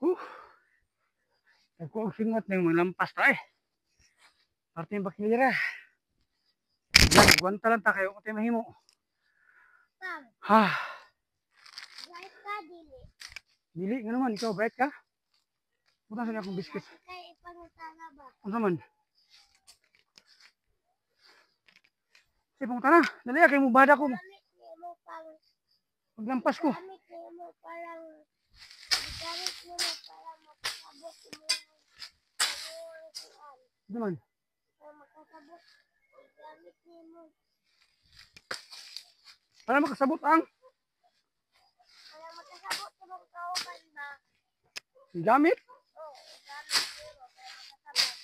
Uh, Ako ang singot na yung malampas ta eh. Parte yung bakilira. Yan, guwanta lang ta kayo. Kung mahimo. Ha. Bright ka, dili. Dili nga naman, ikaw bright ka? Punta sa akong biscuit. Kaya ipangutana ba? Ano naman? Sige, pumunta na. Dali, kay mubada ko. Gamit niyo mo pang... Maglampas ko. Gamit niyo mo parang... Gamit niyo mo parang makasabot mo yung kuan. Ano naman? Para makasabot. Gamit niyo mo. Para makasabot ang Para makasabot sa mga kauban ba? gamit. Oo, gamit niyo mo para makasabot.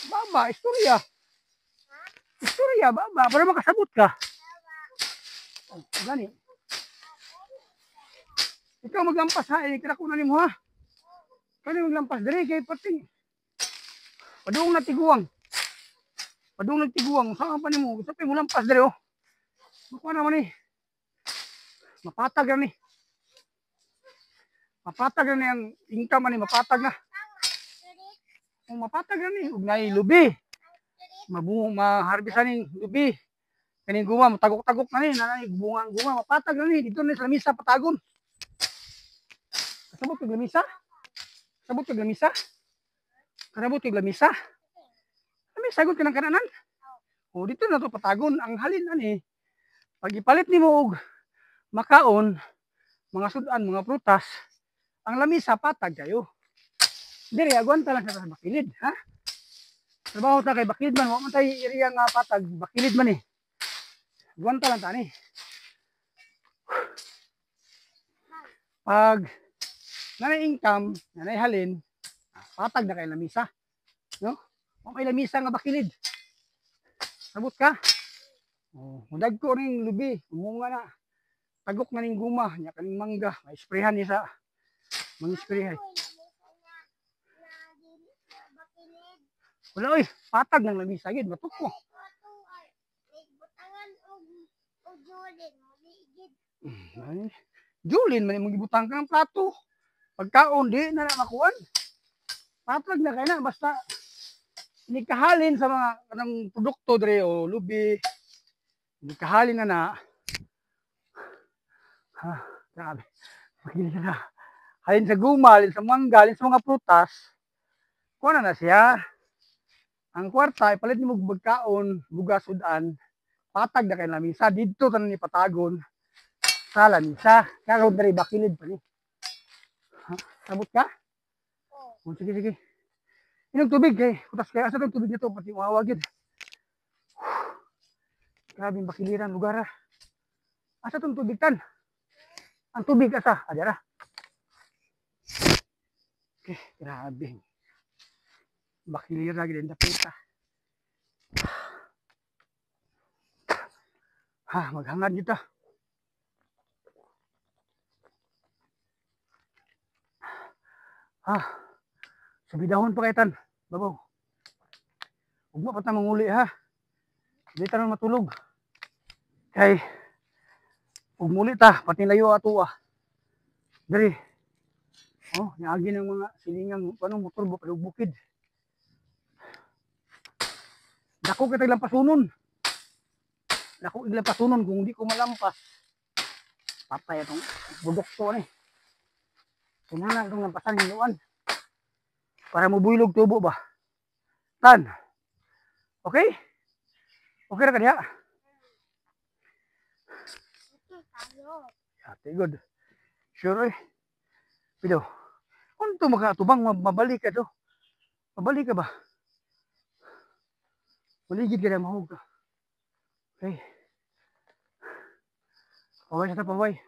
Baba, istorya. Ha? Istorya, baba. Para makasabot ka. Oh, gani. Ikaw maglampas ha. Kinakunan mo ha. Kaya maglampas. Dali kay pati. Padung na tiguang. Padung na tiguang. Saan pa ni mo? Gusto mo lampas dali oh. Makuha naman eh. Mapatag na ni. Mapatag na ni ang income ni. Mapatag na. Kung mapatag na ni. Huwag na lubi. Maharbisan ni lubi. Kaning guma, matagok-tagok na ni. Nanay, bunga ang guma. Mapatag na ni. Dito na sa lamisa patagon. Kasabot kag lamisa? Kasabot kag lamisa? Kasabot kag lamisa? Kami sagot ka ng kananan? O dito na to patagon. Ang halin na ni. Pag ipalit ni mo og makaon, mga sudan, mga prutas, ang lamisa patag kayo. Diri agwan ta lang sa bakilid, ha? Trabaho ta kay bakilid man, wa man tay iriya nga patag, bakilid man eh. Agwan ta lang ta ni. Pag nanay income, nanay halin, patag na kay lamisa. No? O may lamisa nga bakilid. Sabot ka? Oh, mudag ko ring lubi, umunga na. Tagok na ning guma, nya kaning mangga, may sprayhan ni sa mga sprayhan. Wala oy, patag ng lamisa gid batok ko. Butangan og Julin, maligid. Julin man imong gibutang ka ng plato. Pagkaon di na makuan. Patag na kay na basta nikahalin sa mga kanang produkto dire o lubi. Nikahalin na. Ha, grabe. Magiging na. Halin sa guma, halin sa mangga, halin sa mga prutas. Kuha na siya. Ang kwarta, ipalit ni mo bagkaon, bugas, sudan, patag na kay lamisa. Dito tanan ni patagon sa lamisa. Kaya dari bakilid pa ni. Ha? Sabot ka? Oh, sige, sige. Inog tubig kay. Kutas kaya asa tubig nito pati mawagid. Grabe yung bakiliran lugar ha. Asa tong tubig tan? Ang tubig asa? Adara. Okay, grabe. Bakilira gid ang dapita. Ha, maghangad kita. Ha. Subidahon pa kaitan, babaw. Huwag mo patang manguli ha. Hindi tayo matulog. Kay, huwag muli ta, pati layo ato ah. Dari. Oh, niagi ng mga silingang, motor ba, bukid. Dako kita ilang pasunon. Dako ilang pasunon kung hindi ko malampas. Patay itong budok to ni. Kailangan itong lampasan yung luan. Para mabulog tubo ba? Tan. Okay? Okay na ka diha? Ate good. Sure eh. Pido. Kung ito makatubang, mabalik ka to. Mabalik ka ba? Maligid ka na mahog ka. Okay. Paway sa ta, paway.